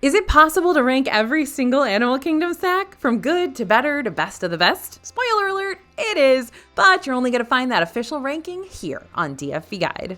Is it possible to rank every single Animal Kingdom snack? From good to better to best of the best? Spoiler alert, it is, but you're only going to find that official ranking here on DFV Guide.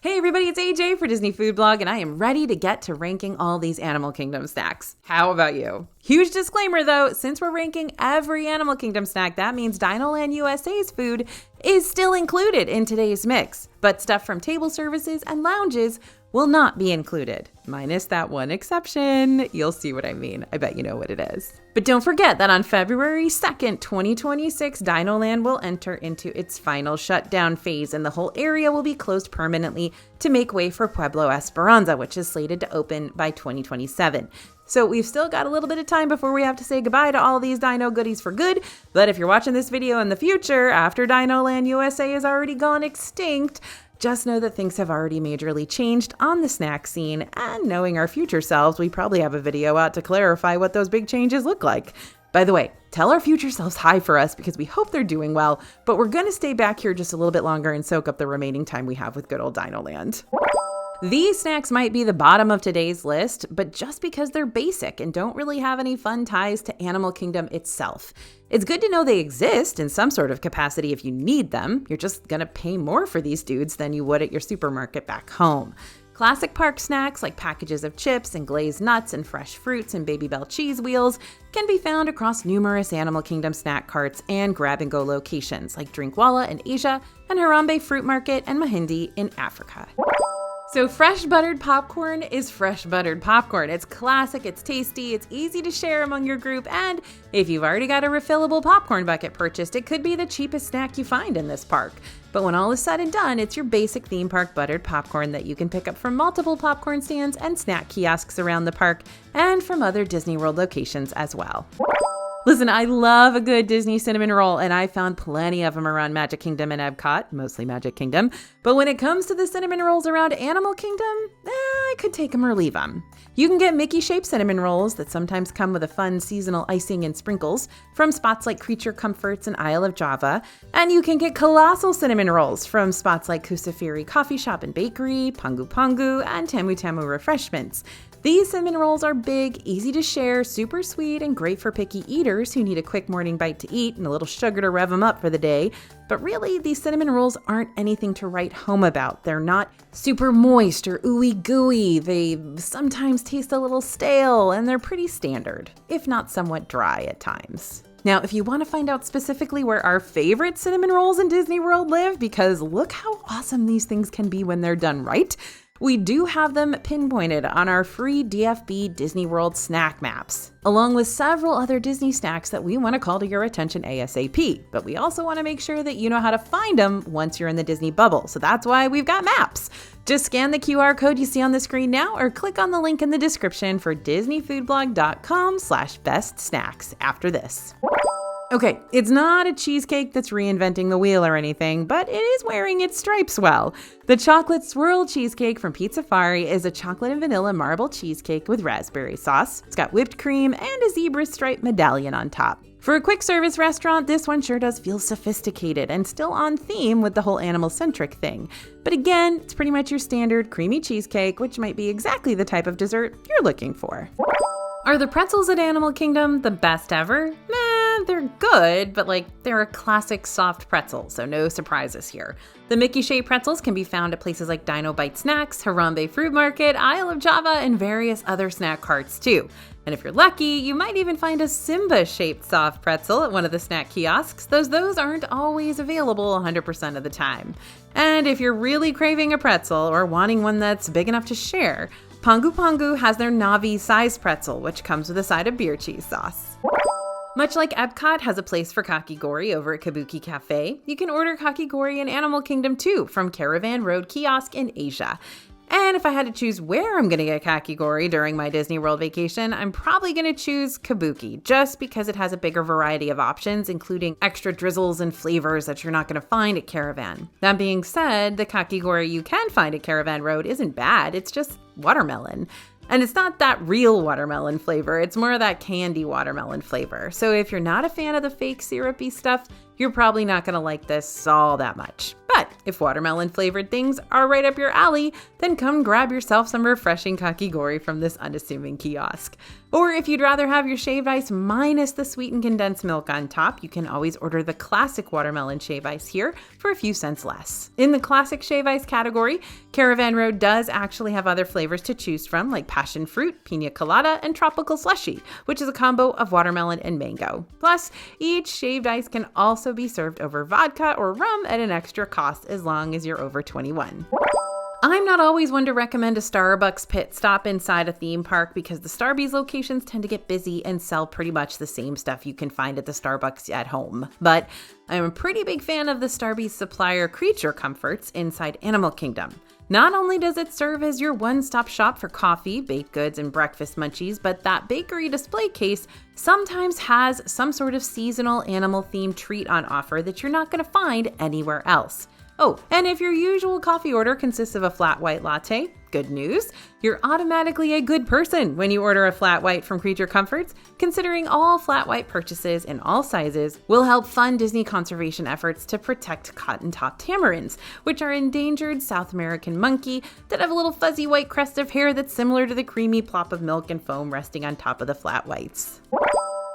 Hey everybody, it's AJ for Disney Food Blog, and I am ready to get to ranking all these Animal Kingdom snacks. How about you? Huge disclaimer though, since we're ranking every Animal Kingdom snack, that means Dinoland USA's food is still included in today's mix, but stuff from table services and lounges will not be included, minus that one exception. You'll see what I mean. I bet you know what it is. But don't forget that on February 2nd, 2026, Dinoland will enter into its final shutdown phase, and the whole area will be closed permanently to make way for Pueblo Esperanza, which is slated to open by 2027. So we've still got a little bit of time before we have to say goodbye to all these dino goodies for good. But if you're watching this video in the future, after Dinoland USA has already gone extinct, just know that things have already majorly changed on the snack scene, and knowing our future selves, we probably have a video out to clarify what those big changes look like. By the way, tell our future selves hi for us because we hope they're doing well, but we're going to stay back here just a little bit longer and soak up the remaining time we have with good old Dinoland. These snacks might be the bottom of today's list, but just because they're basic and don't really have any fun ties to Animal Kingdom itself. It's good to know they exist in some sort of capacity if you need them. You're just gonna pay more for these dudes than you would at your supermarket back home. Classic park snacks like packages of chips and glazed nuts and fresh fruits and Baby Bell cheese wheels can be found across numerous Animal Kingdom snack carts and grab-and-go locations like Drinkwallah in Asia and Harambe Fruit Market and Mahindi in Africa. So fresh buttered popcorn is fresh buttered popcorn. It's classic, it's tasty, it's easy to share among your group, and if you've already got a refillable popcorn bucket purchased, it could be the cheapest snack you find in this park. But when all is said and done, it's your basic theme park buttered popcorn that you can pick up from multiple popcorn stands and snack kiosks around the park and from other Disney World locations as well. Listen, I love a good Disney cinnamon roll, and I found plenty of them around Magic Kingdom and Epcot, mostly Magic Kingdom. But when it comes to the cinnamon rolls around Animal Kingdom, I could take them or leave them. You can get Mickey-shaped cinnamon rolls that sometimes come with a fun seasonal icing and sprinkles from spots like Creature Comforts and Isle of Java. And you can get colossal cinnamon rolls from spots like Kusafiri Coffee Shop and Bakery, Pangu Pangu, and Tamu Tamu Refreshments. These cinnamon rolls are big, easy to share, super sweet, and great for picky eaters who need a quick morning bite to eat and a little sugar to rev them up for the day. But really, these cinnamon rolls aren't anything to write home about. They're not super moist or ooey gooey. They sometimes taste a little stale, and they're pretty standard, if not somewhat dry at times. Now, if you want to find out specifically where our favorite cinnamon rolls in Disney World live, because look how awesome these things can be when they're done right, we do have them pinpointed on our free DFB Disney World snack maps, along with several other Disney snacks that we want to call to your attention ASAP. But we also want to make sure that you know how to find them once you're in the Disney bubble. So that's why we've got maps. Just scan the QR code you see on the screen now or click on the link in the description for disneyfoodblog.com/best snacks after this. Okay, it's not a cheesecake that's reinventing the wheel or anything, but it is wearing its stripes well. The chocolate swirl cheesecake from Pizzafari is a chocolate and vanilla marble cheesecake with raspberry sauce. It's got whipped cream and a zebra stripe medallion on top. For a quick service restaurant, this one sure does feel sophisticated and still on theme with the whole animal-centric thing. But again, it's pretty much your standard creamy cheesecake, which might be exactly the type of dessert you're looking for. Are the pretzels at Animal Kingdom the best ever? They're good, but they're a classic soft pretzel, so no surprises here. The Mickey-shaped pretzels can be found at places like Dino Bite Snacks, Harambe Fruit Market, Isle of Java, and various other snack carts too. And if you're lucky, you might even find a Simba-shaped soft pretzel at one of the snack kiosks, though those aren't always available 100% of the time. And if you're really craving a pretzel or wanting one that's big enough to share, Pangu Pangu has their Navi-sized pretzel, which comes with a side of beer cheese sauce. Much like Epcot has a place for kakigori over at Kabuki Cafe, you can order kakigori in Animal Kingdom too from Caravan Road Kiosk in Asia. And if I had to choose where I'm going to get kakigori during my Disney World vacation, I'm probably going to choose Kabuki, just because it has a bigger variety of options, including extra drizzles and flavors that you're not going to find at Caravan. That being said, the kakigori you can find at Caravan Road isn't bad, it's just watermelon. And it's not that real watermelon flavor, it's more of that candy watermelon flavor. So if you're not a fan of the fake syrupy stuff, you're probably not going to like this all that much. But if watermelon flavored things are right up your alley, then come grab yourself some refreshing kakigori from this unassuming kiosk. Or if you'd rather have your shaved ice minus the sweetened condensed milk on top, you can always order the classic watermelon shave ice here for a few cents less. In the classic shave ice category, Caravan Road does actually have other flavors to choose from, like passion fruit, pina colada, and tropical slushie, which is a combo of watermelon and mango. Plus, each shaved ice can also be served over vodka or rum at an extra cost as long as you're over 21. I'm not always one to recommend a Starbucks pit stop inside a theme park because the Starbucks locations tend to get busy and sell pretty much the same stuff you can find at the Starbucks at home. But I'm a pretty big fan of the Starbucks supplier Creature Comforts inside Animal Kingdom. Not only does it serve as your one-stop shop for coffee, baked goods, and breakfast munchies, but that bakery display case sometimes has some sort of seasonal animal-themed treat on offer that you're not going to find anywhere else. Oh, and if your usual coffee order consists of a flat white latte, good news, you're automatically a good person when you order a flat white from Creature Comforts, considering all flat white purchases in all sizes will help fund Disney conservation efforts to protect cotton-top tamarins, which are endangered South American monkey that have a little fuzzy white crest of hair that's similar to the creamy plop of milk and foam resting on top of the flat whites.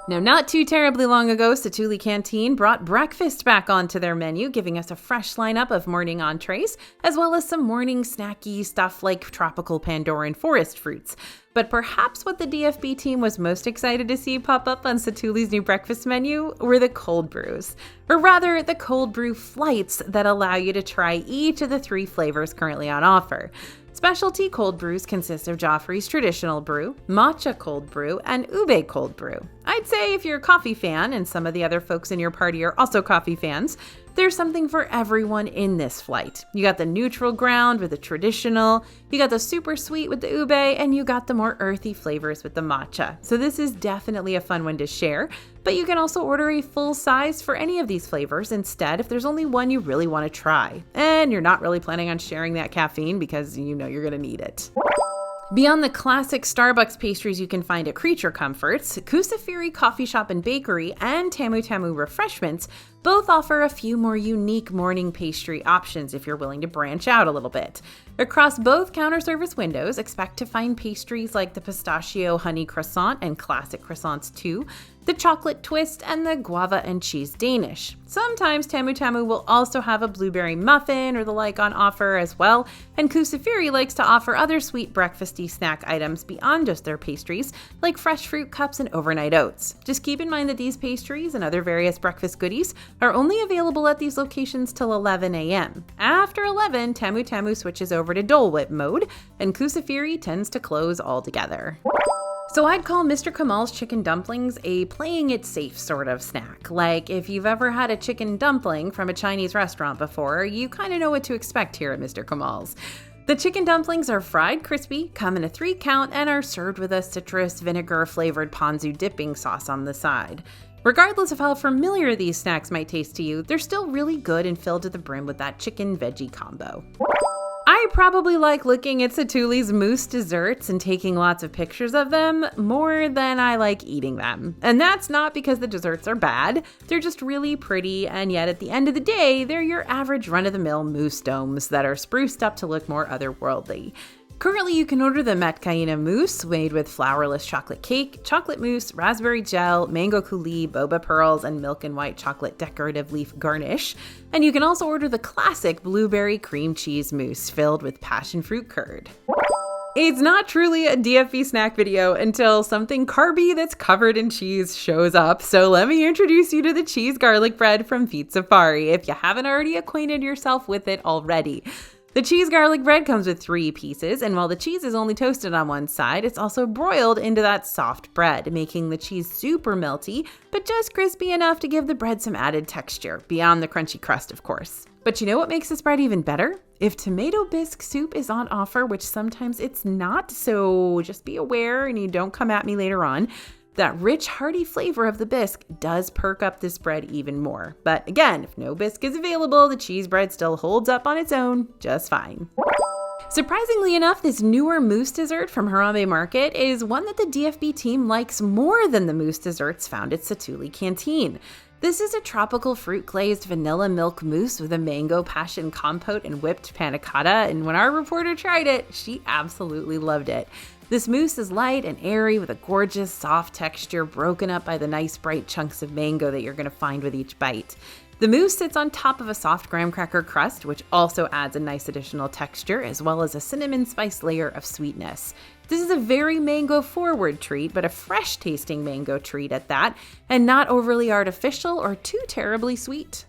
Now, not too terribly long ago, Satu'li Canteen brought breakfast back onto their menu, giving us a fresh lineup of morning entrees, as well as some morning snacky stuff like tropical Pandoran forest fruits. But perhaps what the DFB team was most excited to see pop up on Satu'li's new breakfast menu were the cold brews. Or rather, the cold brew flights that allow you to try each of the 3 flavors currently on offer. Specialty cold brews consist of Joffrey's traditional brew, matcha cold brew, and ube cold brew. I'd say if you're a coffee fan, and some of the other folks in your party are also coffee fans, there's something for everyone in this flight. You got the neutral ground with the traditional, you got the super sweet with the ube, and you got the more earthy flavors with the matcha. So this is definitely a fun one to share, but you can also order a full size for any of these flavors instead if there's only one you really want to try. And you're not really planning on sharing that caffeine because you know you're going to need it. Beyond the classic Starbucks pastries you can find at Creature Comforts, Kusafiri Coffee Shop and Bakery and Tamu Tamu Refreshments both offer a few more unique morning pastry options if you're willing to branch out a little bit. Across both counter service windows, expect to find pastries like the pistachio honey croissant and classic croissants too, the chocolate twist, and the guava and cheese Danish. Sometimes Tamu Tamu will also have a blueberry muffin or the like on offer as well, and Kusafiri likes to offer other sweet breakfasty snack items beyond just their pastries, like fresh fruit cups and overnight oats. Just keep in mind that these pastries and other various breakfast goodies are only available at these locations till 11 a.m. After 11, Tamu Tamu switches over to Dole Whip mode, and Kusafiri tends to close altogether. So I'd call Mr. Kamal's chicken dumplings a playing it safe sort of snack. Like if you've ever had a chicken dumpling from a Chinese restaurant before, you kind of know what to expect here at Mr. Kamal's. The chicken dumplings are fried crispy, come in a 3 count, and are served with a citrus vinegar flavored ponzu dipping sauce on the side. Regardless of how familiar these snacks might taste to you, they're still really good and filled to the brim with that chicken veggie combo. I probably like looking at Satu'li's Mousse desserts and taking lots of pictures of them more than I like eating them. And that's not because the desserts are bad, they're just really pretty, and yet at the end of the day, they're your average run-of-the-mill mousse domes that are spruced up to look more otherworldly. Currently, you can order the Metcaina Mousse made with flourless chocolate cake, chocolate mousse, raspberry gel, mango coulis, boba pearls, and milk and white chocolate decorative leaf garnish. And you can also order the classic blueberry cream cheese mousse filled with passion fruit curd. It's not truly a DFB snack video until something carby that's covered in cheese shows up, so let me introduce you to the cheese garlic bread from Feet Safari if you haven't already acquainted yourself with it already. The cheese garlic bread comes with 3 pieces, and while the cheese is only toasted on one side, it's also broiled into that soft bread, making the cheese super melty, but just crispy enough to give the bread some added texture, beyond the crunchy crust, of course. But you know what makes this bread even better? If tomato bisque soup is on offer, which sometimes it's not, so just be aware and you don't come at me later on, that rich, hearty flavor of the bisque does perk up this bread even more. But again, if no bisque is available, the cheese bread still holds up on its own just fine. Surprisingly enough, this newer mousse dessert from Harambe Market is one that the DFB team likes more than the mousse desserts found at Satu'li Canteen. This is a tropical fruit-glazed vanilla milk mousse with a mango passion compote and whipped panna cotta, and when our reporter tried it, she absolutely loved it. This mousse is light and airy with a gorgeous soft texture broken up by the nice bright chunks of mango that you're going to find with each bite. The mousse sits on top of a soft graham cracker crust, which also adds a nice additional texture, as well as a cinnamon spice layer of sweetness. This is a very mango-forward treat, but a fresh-tasting mango treat at that, and not overly artificial or too terribly sweet.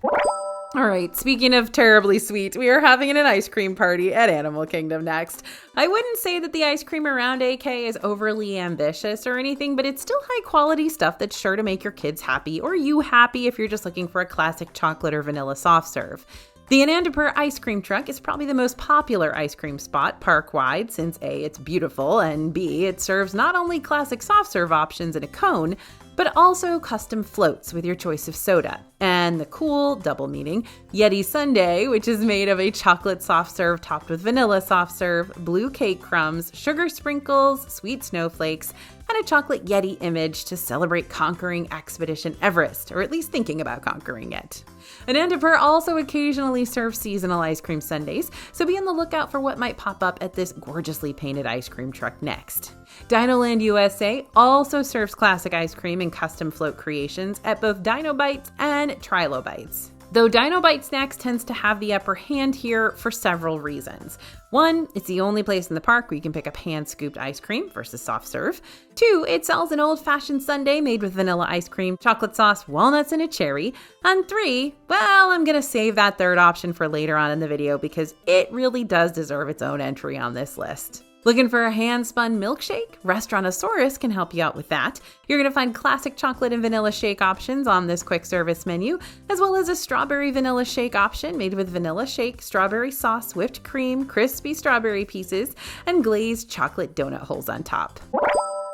All right, speaking of terribly sweet, we are having an ice cream party at Animal Kingdom next. I wouldn't say that the ice cream around AK is overly ambitious or anything, but it's still high quality stuff that's sure to make your kids happy, or you happy if you're just looking for a classic chocolate or vanilla soft serve. The Anandapur ice cream truck is probably the most popular ice cream spot park-wide since A, it's beautiful, and B, it serves not only classic soft serve options in a cone, but also custom floats with your choice of soda. And the cool, double meaning, Yeti sundae, which is made of a chocolate soft serve topped with vanilla soft serve, blue cake crumbs, sugar sprinkles, sweet snowflakes, and a chocolate Yeti image to celebrate conquering Expedition Everest, or at least thinking about conquering it. Anandapur also occasionally serves seasonal ice cream sundaes, so be on the lookout for what might pop up at this gorgeously painted ice cream truck next. Dinoland USA also serves classic ice cream and custom float creations at both Dino Bites and Trilo Bites. Though Dino Bite Snacks tends to have the upper hand here for several reasons. 1, it's the only place in the park where you can pick up hand-scooped ice cream versus soft serve. 2, it sells an old-fashioned sundae made with vanilla ice cream, chocolate sauce, walnuts, and a cherry. And 3, well, I'm gonna save that third option for later on in the video because it really does deserve its own entry on this list. Looking for a hand-spun milkshake? Restaurantosaurus can help you out with that. You're going to find classic chocolate and vanilla shake options on this quick service menu, as well as a strawberry vanilla shake option made with vanilla shake, strawberry sauce, whipped cream, crispy strawberry pieces, and glazed chocolate donut holes on top.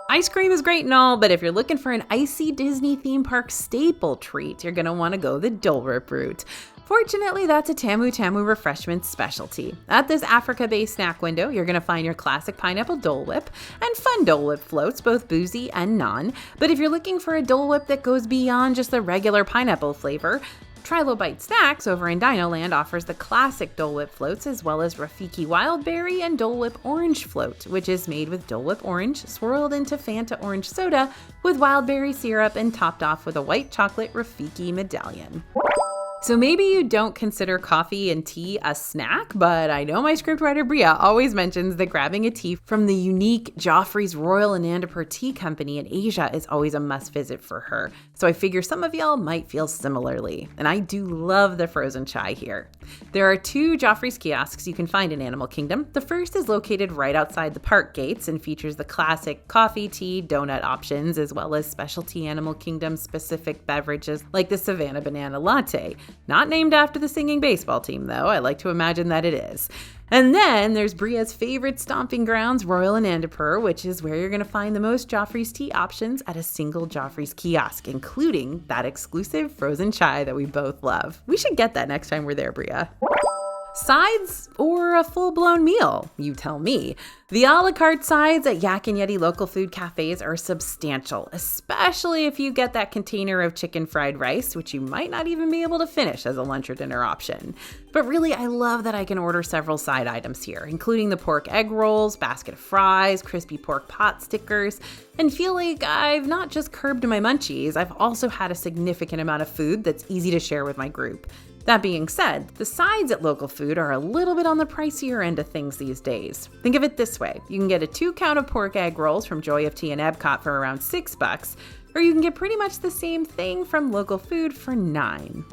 Ice cream is great and all, but if you're looking for an icy Disney theme park staple treat, you're going to want to go the Dole Whip route. Fortunately, that's a Tamu Tamu Refreshments specialty. At this Africa-based snack window, you're going to find your classic pineapple Dole Whip and fun Dole Whip floats, both boozy and non. But if you're looking for a Dole Whip that goes beyond just the regular pineapple flavor, Trilo Bite Snacks over in Dinoland offers the classic Dole Whip floats as well as Rafiki Wildberry and Dole Whip Orange float, which is made with Dole Whip Orange swirled into Fanta Orange soda with wildberry syrup and topped off with a white chocolate Rafiki medallion. So maybe you don't consider coffee and tea a snack, but I know my scriptwriter Bria always mentions that grabbing a tea from the unique Joffrey's Royal Anandapur Tea Company in Asia is always a must visit for her. So I figure some of y'all might feel similarly. And I do love the frozen chai here. There are 2 Joffrey's kiosks you can find in Animal Kingdom. The first is located right outside the park gates and features the classic coffee, tea, donut options, as well as specialty Animal Kingdom specific beverages like the Savannah Banana Latte. Not named after the singing baseball team, though. I like to imagine that it is. And then there's Bria's favorite stomping grounds, Royal Anandapur, which is where you're going to find the most Joffrey's tea options at a single Joffrey's kiosk, including that exclusive frozen chai that we both love. We should get that next time we're there, Bria. Sides or a full-blown meal? You tell me. The a la carte sides at Yak and Yeti local food cafes are substantial, especially if you get that container of chicken fried rice, which you might not even be able to finish as a lunch or dinner option. But really, I love that I can order several side items here, including the pork egg rolls, basket of fries, crispy pork pot stickers, and feel like I've not just curbed my munchies, I've also had a significant amount of food that's easy to share with my group. That being said, the sides at local food are a little bit on the pricier end of things these days. Think of it this way. You can get a 2-count of pork egg rolls from Joy of Tea and Epcot for around $6, or you can get pretty much the same thing from local food for $9.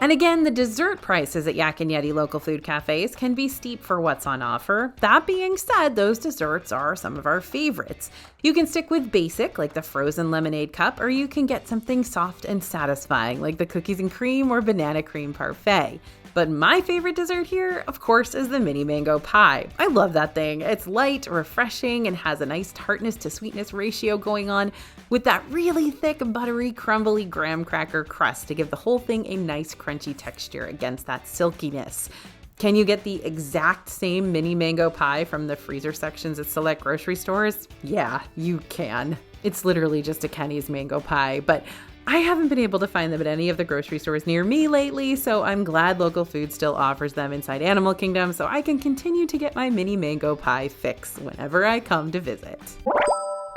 And again, the dessert prices at Yak and Yeti local food cafes can be steep for what's on offer. That being said, those desserts are some of our favorites. You can stick with basic, like the frozen lemonade cup, or you can get something soft and satisfying, like the cookies and cream or banana cream parfait. But my favorite dessert here, of course, is the mini mango pie. I love that thing. It's light, refreshing, and has a nice tartness to sweetness ratio going on with that really thick, buttery, crumbly graham cracker crust to give the whole thing a nice crunchy texture against that silkiness. Can you get the exact same mini mango pie from the freezer sections at select grocery stores? Yeah, you can. It's literally just a Kenny's mango pie, but I haven't been able to find them at any of the grocery stores near me lately, so I'm glad local food still offers them inside Animal Kingdom so I can continue to get my mini mango pie fix whenever I come to visit.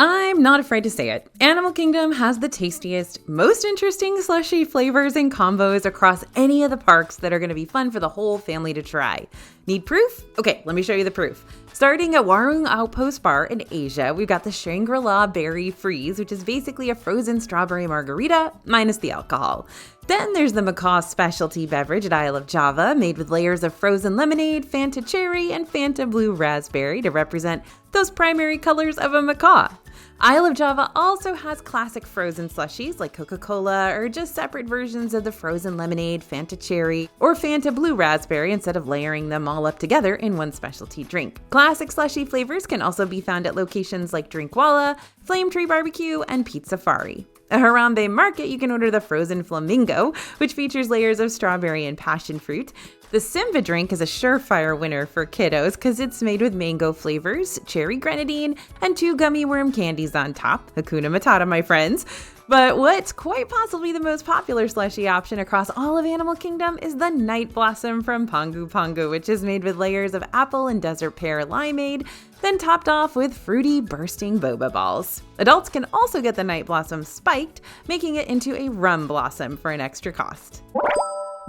I'm not afraid to say it. Animal Kingdom has the tastiest, most interesting slushy flavors and combos across any of the parks that are going to be fun for the whole family to try. Need proof? Okay, let me show you the proof. Starting at Warung Outpost Bar in Asia, we've got the Shangri-La Berry Freeze, which is basically a frozen strawberry margarita minus the alcohol. Then there's the Macaw specialty beverage at Isle of Java, made with layers of frozen lemonade, Fanta cherry, and Fanta blue raspberry to represent those primary colors of a macaw. Isle of Java also has classic frozen slushies like Coca-Cola or just separate versions of the frozen lemonade, Fanta cherry, or Fanta blue raspberry instead of layering them all up together in one specialty drink. Classic slushy flavors can also be found at locations like Drinkwalla, Flame Tree Barbecue, and Pizza Safari. At Harambe Market, you can order the frozen flamingo, which features layers of strawberry and passion fruit. The Simba drink is a surefire winner for kiddos because it's made with mango flavors, cherry grenadine, and 2 gummy worm candies on top. Hakuna Matata, my friends. But what's quite possibly the most popular slushie option across all of Animal Kingdom is the Night Blossom from Pongu Pongu, which is made with layers of apple and desert pear limeade, then topped off with fruity bursting boba balls. Adults can also get the Night Blossom spiked, making it into a rum blossom for an extra cost.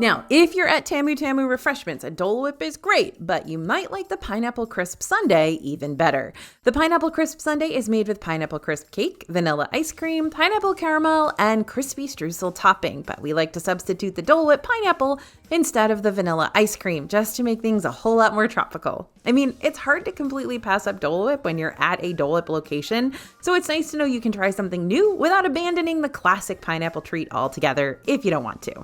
Now, if you're at Tamu Tamu Refreshments, a Dole Whip is great, but you might like the Pineapple Crisp Sundae even better. The Pineapple Crisp Sundae is made with pineapple crisp cake, vanilla ice cream, pineapple caramel, and crispy streusel topping, but we like to substitute the Dole Whip pineapple instead of the vanilla ice cream, just to make things a whole lot more tropical. I mean, it's hard to completely pass up Dole Whip when you're at a Dole Whip location, so it's nice to know you can try something new without abandoning the classic pineapple treat altogether if you don't want to.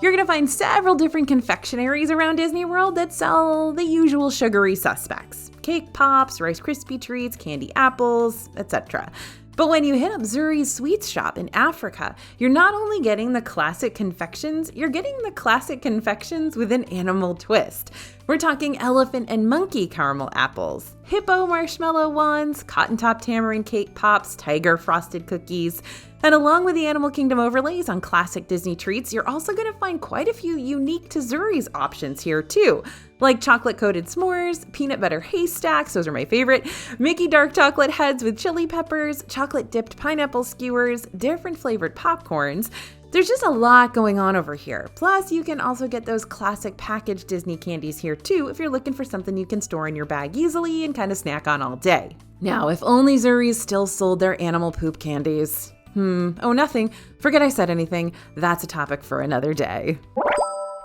You're going to find several different confectionaries around Disney World that sell the usual sugary suspects. Cake pops, Rice Krispie treats, candy apples, etc. But when you hit up Zuri's Sweets Shop in Africa, you're not only getting the classic confections, you're getting the classic confections with an animal twist. We're talking elephant and monkey caramel apples, hippo marshmallow ones, cotton top tamarind cake pops, tiger frosted cookies. And along with the Animal Kingdom overlays on classic Disney treats, you're also going to find quite a few unique to Zuri's options here too, like chocolate-coated s'mores, peanut butter haystacks, those are my favorite, Mickey dark chocolate heads with chili peppers, chocolate-dipped pineapple skewers, different flavored popcorns. There's just a lot going on over here. Plus, you can also get those classic packaged Disney candies here too if you're looking for something you can store in your bag easily and kind of snack on all day. Now, if only Zuri's still sold their animal poop candies. Oh, nothing. Forget I said anything. That's a topic for another day.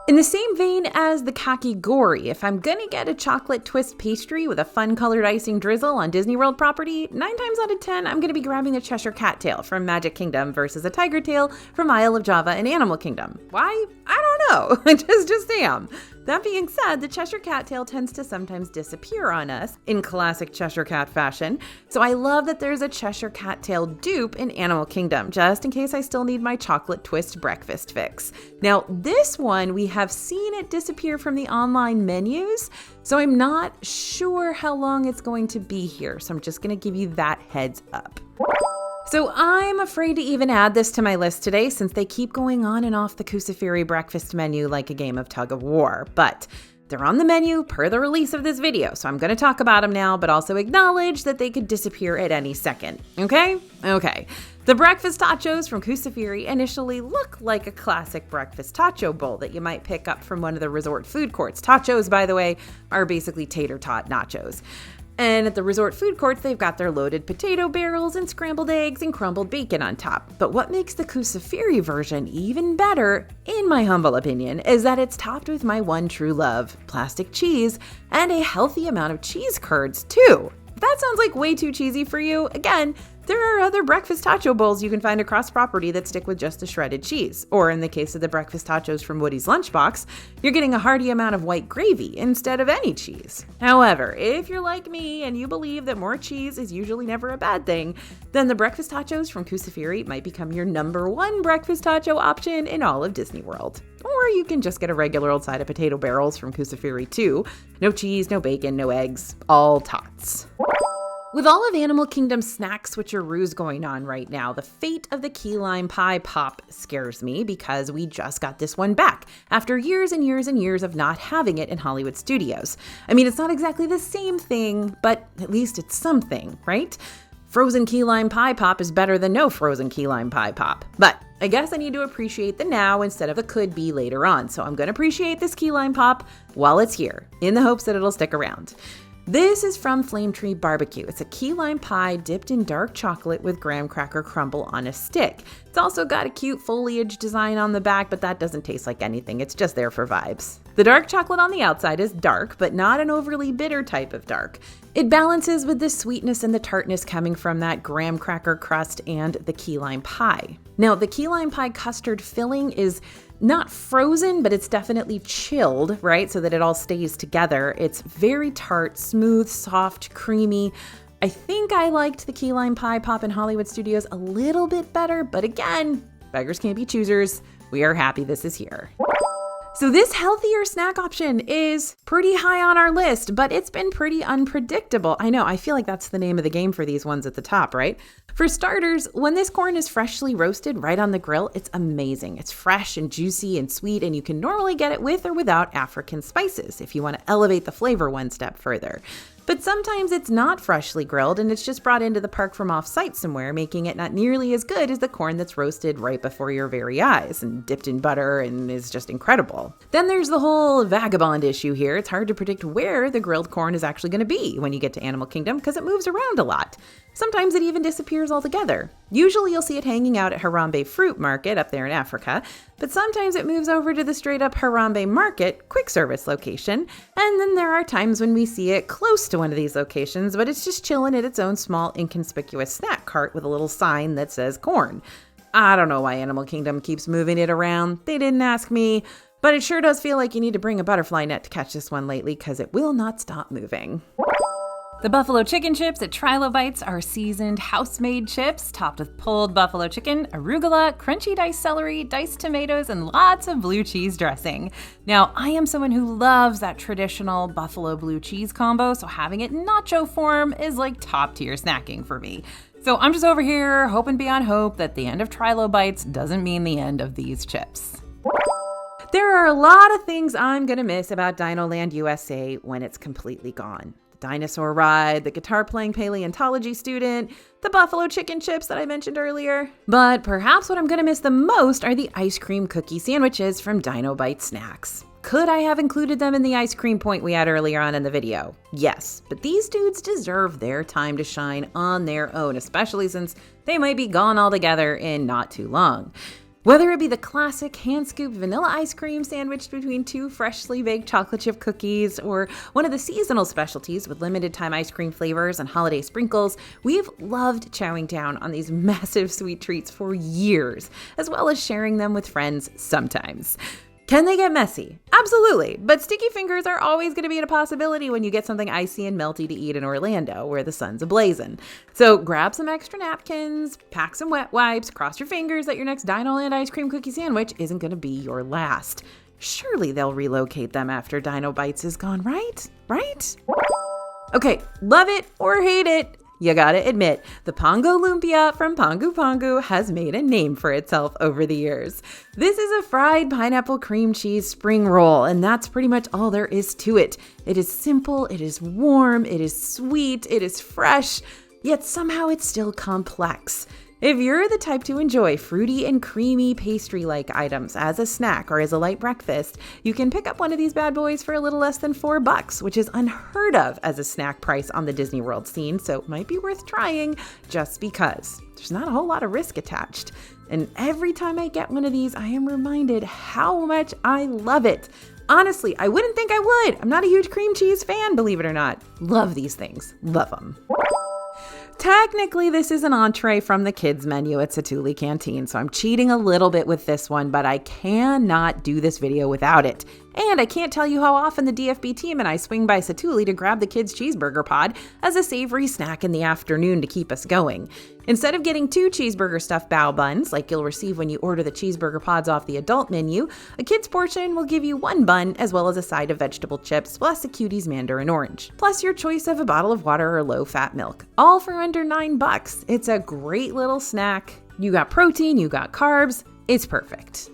In the same vein as the kakigori, if I'm gonna get a chocolate twist pastry with a fun colored icing drizzle on Disney World property, 9 times out of 10, I'm gonna be grabbing a Cheshire Cat tail from Magic Kingdom versus a tiger tail from Isle of Java and Animal Kingdom. Why? I don't know. just am. That being said, the Cheshire Cat tail tends to sometimes disappear on us in classic Cheshire Cat fashion, so I love that there's a Cheshire Cat tail dupe in Animal Kingdom, just in case I still need my chocolate twist breakfast fix. Now, this one, we have seen it disappear from the online menus, so I'm not sure how long it's going to be here, so I'm just going to give you that heads up. So I'm afraid to even add this to my list today since they keep going on and off the Kusafiri breakfast menu like a game of tug of war, but they're on the menu per the release of this video, so I'm going to talk about them now, but also acknowledge that they could disappear at any second, okay? Okay. The breakfast tachos from Kusafiri initially look like a classic breakfast tacho bowl that you might pick up from one of the resort food courts. Tachos, by the way, are basically tater tot nachos. And at the resort food courts, they've got their loaded potato barrels and scrambled eggs and crumbled bacon on top. But what makes the Kusafiri version even better, in my humble opinion, is that it's topped with my one true love, plastic cheese, and a healthy amount of cheese curds too. If that sounds like way too cheesy for you, again, there are other breakfast tacho bowls you can find across property that stick with just the shredded cheese. Or in the case of the breakfast tachos from Woody's Lunchbox, you're getting a hearty amount of white gravy instead of any cheese. However, if you're like me and you believe that more cheese is usually never a bad thing, then the breakfast tachos from Kusafiri might become your #1 breakfast tacho option in all of Disney World. Or you can just get a regular old side of potato barrels from Kusafiri too. No cheese, no bacon, no eggs, all tots. With all of Animal Kingdom snack switcheroos going on right now, the fate of the key lime pie pop scares me because we just got this one back after years and years and years of not having it in Hollywood studios. I mean, it's not exactly the same thing, but at least it's something, right? Frozen key lime pie pop is better than no frozen key lime pie pop. But I guess I need to appreciate the now instead of the could be later on. So I'm going to appreciate this key lime pop while it's here in the hopes that it'll stick around. This is from Flame Tree Barbecue. It's a key lime pie dipped in dark chocolate with graham cracker crumble on a stick. It's also got a cute foliage design on the back, but that doesn't taste like anything. It's just there for vibes. The dark chocolate on the outside is dark, but not an overly bitter type of dark. It balances with the sweetness and the tartness coming from that graham cracker crust and the key lime pie. Now, the key lime pie custard filling is not frozen, but it's definitely chilled, right? So that it all stays together. It's very tart, smooth, soft, creamy. I think I liked the key lime pie pop in Hollywood Studios a little bit better, but again, beggars can't be choosers. We are happy this is here. So this healthier snack option is pretty high on our list, but it's been pretty unpredictable. I know, I feel like that's the name of the game for these ones at the top, right? For starters, when this corn is freshly roasted right on the grill, it's amazing. It's fresh and juicy and sweet, and you can normally get it with or without African spices if you want to elevate the flavor one step further. But sometimes it's not freshly grilled and it's just brought into the park from off-site somewhere, making it not nearly as good as the corn that's roasted right before your very eyes and dipped in butter and is just incredible. Then there's the whole vagabond issue here. It's hard to predict where the grilled corn is actually going to be when you get to Animal Kingdom because it moves around a lot. Sometimes it even disappears altogether. Usually you'll see it hanging out at Harambe Fruit Market up there in Africa, but sometimes it moves over to the straight up Harambe Market quick service location, and then there are times when we see it close to one of these locations, but it's just chilling at its own small inconspicuous snack cart with a little sign that says corn. I don't know why Animal Kingdom keeps moving it around. They didn't ask me, but it sure does feel like you need to bring a butterfly net to catch this one lately because it will not stop moving. The buffalo chicken chips at Trilobites are seasoned house-made chips topped with pulled buffalo chicken, arugula, crunchy diced celery, diced tomatoes, and lots of blue cheese dressing. Now, I am someone who loves that traditional buffalo blue cheese combo, so having it in nacho form is like top-tier snacking for me. So I'm just over here hoping beyond hope that the end of Trilobites doesn't mean the end of these chips. There are a lot of things I'm gonna miss about Dinoland USA when it's completely gone. Dinosaur ride, the guitar-playing paleontology student, the buffalo chicken chips that I mentioned earlier. But perhaps what I'm going to miss the most are the ice cream cookie sandwiches from Dino Bite Snacks. Could I have included them in the ice cream point we had earlier on in the video? Yes, but these dudes deserve their time to shine on their own, especially since they might be gone altogether in not too long. Whether it be the classic hand-scooped vanilla ice cream sandwiched between two freshly baked chocolate chip cookies, or one of the seasonal specialties with limited time ice cream flavors and holiday sprinkles, we've loved chowing down on these massive sweet treats for years, as well as sharing them with friends sometimes. Can they get messy? Absolutely, but sticky fingers are always going to be a possibility when you get something icy and melty to eat in Orlando, where the sun's ablazing. So grab some extra napkins, pack some wet wipes, cross your fingers that your next Dinoland ice cream cookie sandwich isn't going to be your last. Surely they'll relocate them after Dino Bites is gone, right? Right? Okay, love it or hate it, you gotta admit, the Pongo Lumpia from Pongu Pongu has made a name for itself over the years. This is a fried pineapple cream cheese spring roll, and that's pretty much all there is to it. It is simple, it is warm, it is sweet, it is fresh, yet somehow it's still complex. If you're the type to enjoy fruity and creamy pastry-like items as a snack or as a light breakfast, you can pick up one of these bad boys for a little less than $4, which is unheard of as a snack price on the Disney World scene, so it might be worth trying just because. There's not a whole lot of risk attached. And every time I get one of these, I am reminded how much I love it. Honestly, I wouldn't think I would. I'm not a huge cream cheese fan, believe it or not. Love these things. Love them. Technically, this is an entree from the kids menu at Satu'li Canteen, so I'm cheating a little bit with this one, but I cannot do this video without it. And I can't tell you how often the DFB team and I swing by Satu'li to grab the kids' cheeseburger pod as a savory snack in the afternoon to keep us going. Instead of getting 2 cheeseburger stuffed bao buns, like you'll receive when you order the cheeseburger pods off the adult menu, a kid's portion will give you 1 bun as well as a side of vegetable chips plus a Cutie's Mandarin Orange, plus your choice of a bottle of water or low-fat milk, all for under $9. It's a great little snack. You got protein, you got carbs. It's perfect.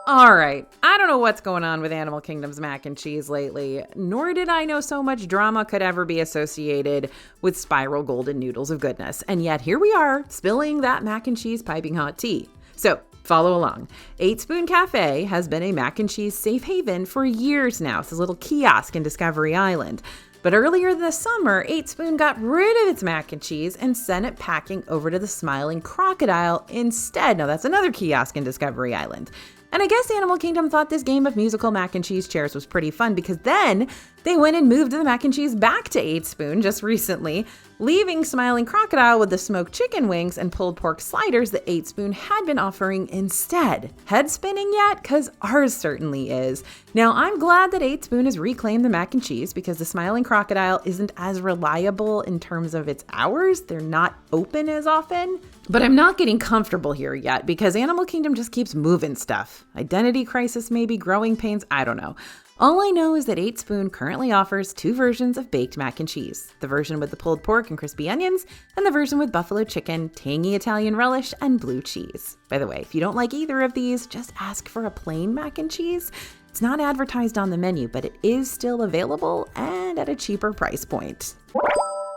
All right, I don't know what's going on with Animal Kingdom's mac and cheese lately, nor did I know so much drama could ever be associated with spiral golden noodles of goodness. And yet here we are, spilling that mac and cheese piping hot tea. So follow along. 8 Spoon Cafe has been a mac and cheese safe haven for years now. It's a little kiosk in Discovery Island. But earlier this summer, 8 Spoon got rid of its mac and cheese and sent it packing over to the Smiling Crocodile instead. Now that's another kiosk in Discovery Island. And I guess Animal Kingdom thought this game of musical mac and cheese chairs was pretty fun because then they went and moved the mac and cheese back to 8 Spoon just recently, leaving Smiling Crocodile with the smoked chicken wings and pulled pork sliders that 8 Spoon had been offering instead. Head spinning yet? Because ours certainly is. Now, I'm glad that 8 Spoon has reclaimed the mac and cheese because the Smiling Crocodile isn't as reliable in terms of its hours. They're not open as often. But I'm not getting comfortable here yet because Animal Kingdom just keeps moving stuff. Identity crisis maybe, growing pains, I don't know. All I know is that 8 Spoon currently offers 2 versions of baked mac and cheese. The version with the pulled pork and crispy onions, and the version with buffalo chicken, tangy Italian relish, and blue cheese. By the way, if you don't like either of these, just ask for a plain mac and cheese. It's not advertised on the menu, but it is still available and at a cheaper price point.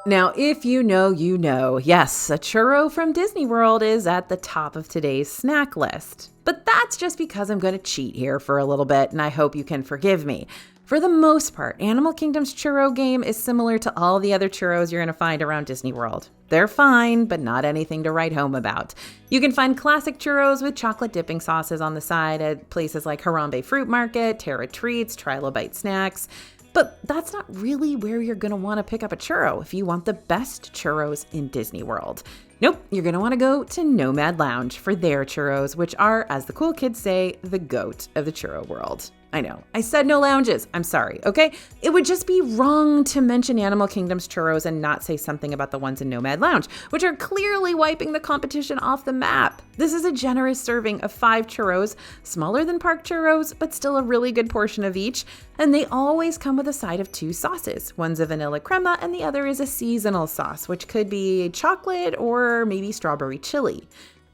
Now, if you know, you know. Yes, a churro from Disney World is at the top of today's snack list. But that's just because I'm going to cheat here for a little bit, and I hope you can forgive me. For the most part, Animal Kingdom's churro game is similar to all the other churros you're going to find around Disney World. They're fine, but not anything to write home about. You can find classic churros with chocolate dipping sauces on the side at places like Harambe Fruit Market, Terra Treats, Trilobite Snacks. But that's not really where you're going to want to pick up a churro if you want the best churros in Disney World. Nope, you're going to want to go to Nomad Lounge for their churros, which are, as the cool kids say, the GOAT of the churro world. I know, I said no lounges. I'm sorry, okay? It would just be wrong to mention Animal Kingdom's churros and not say something about the ones in Nomad Lounge, which are clearly wiping the competition off the map. This is a generous serving of 5 churros, smaller than park churros, but still a really good portion of each. And they always come with a side of 2 sauces. One's a vanilla crema and the other is a seasonal sauce, which could be chocolate or maybe strawberry chili.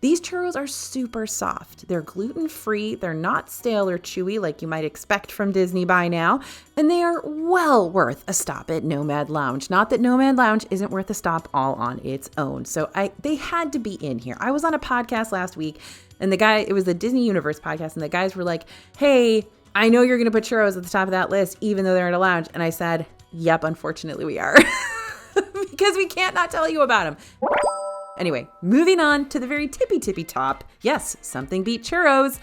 These churros are super soft. They're gluten-free, they're not stale or chewy like you might expect from Disney by now, and they are well worth a stop at Nomad Lounge. Not that Nomad Lounge isn't worth a stop all on its own. So they had to be in here. I was on a podcast last week, and it was the Disney Universe podcast, and the guys were like, hey, I know you're gonna put churros at the top of that list, even though they're at a lounge. And I said, yep, unfortunately we are. Because we can't not tell you about them. Anyway, moving on to the very tippy top. Yes, something beat churros.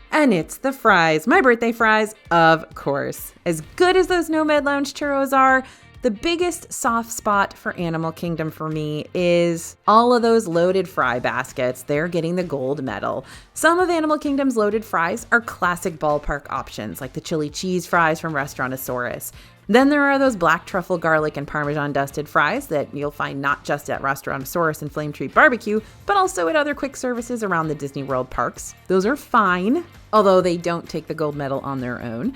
And it's the fries. My birthday fries, of course. As good as those Nomad Lounge churros are, the biggest soft spot for Animal Kingdom for me is all of those loaded fry baskets. They're getting the gold medal. Some of Animal Kingdom's loaded fries are classic ballpark options, like the chili cheese fries from Restaurantosaurus. Then there are those black truffle, garlic, and Parmesan dusted fries that you'll find not just at Restaurantosaurus and Flame Tree Barbecue, but also at other quick services around the Disney World parks. Those are fine, although they don't take the gold medal on their own.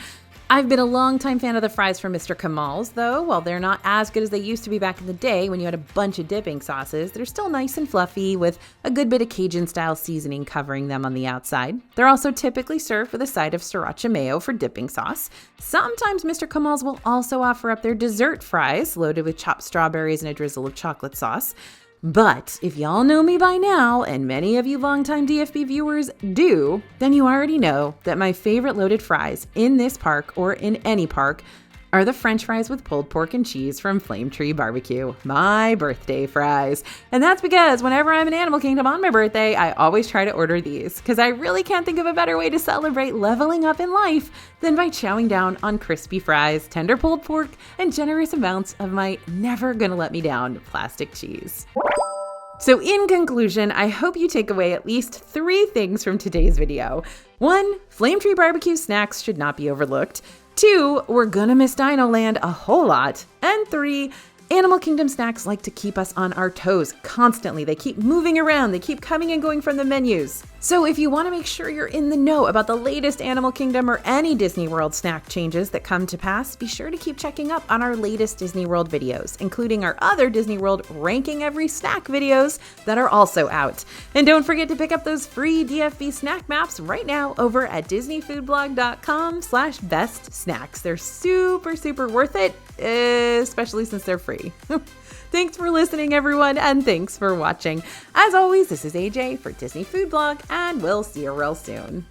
I've been a longtime fan of the fries from Mr. Kamal's, though. While they're not as good as they used to be back in the day when you had a bunch of dipping sauces, they're still nice and fluffy with a good bit of Cajun-style seasoning covering them on the outside. They're also typically served with a side of sriracha mayo for dipping sauce. Sometimes Mr. Kamal's will also offer up their dessert fries, loaded with chopped strawberries and a drizzle of chocolate sauce. But if y'all know me by now, and many of you longtime DFB viewers do, then you already know that my favorite loaded fries in this park or in any park are the French fries with pulled pork and cheese from Flame Tree Barbecue, my birthday fries. And that's because whenever I'm in Animal Kingdom on my birthday, I always try to order these, because I really can't think of a better way to celebrate leveling up in life than by chowing down on crispy fries, tender pulled pork, and generous amounts of my never gonna let me down plastic cheese. So in conclusion, I hope you take away at least 3 things from today's video. 1, Flame Tree Barbecue snacks should not be overlooked. 2, we're gonna miss Dino Land a whole lot. And 3, Animal Kingdom snacks like to keep us on our toes constantly. They keep moving around. They keep coming and going from the menus. So if you want to make sure you're in the know about the latest Animal Kingdom or any Disney World snack changes that come to pass, be sure to keep checking up on our latest Disney World videos, including our other Disney World ranking every snack videos that are also out. And don't forget to pick up those free DFB snack maps right now over at disneyfoodblog.com/best snacks. They're super worth it, especially since they're free. Thanks for listening, everyone, and thanks for watching. As always, this is AJ for Disney Food Blog, and we'll see you real soon.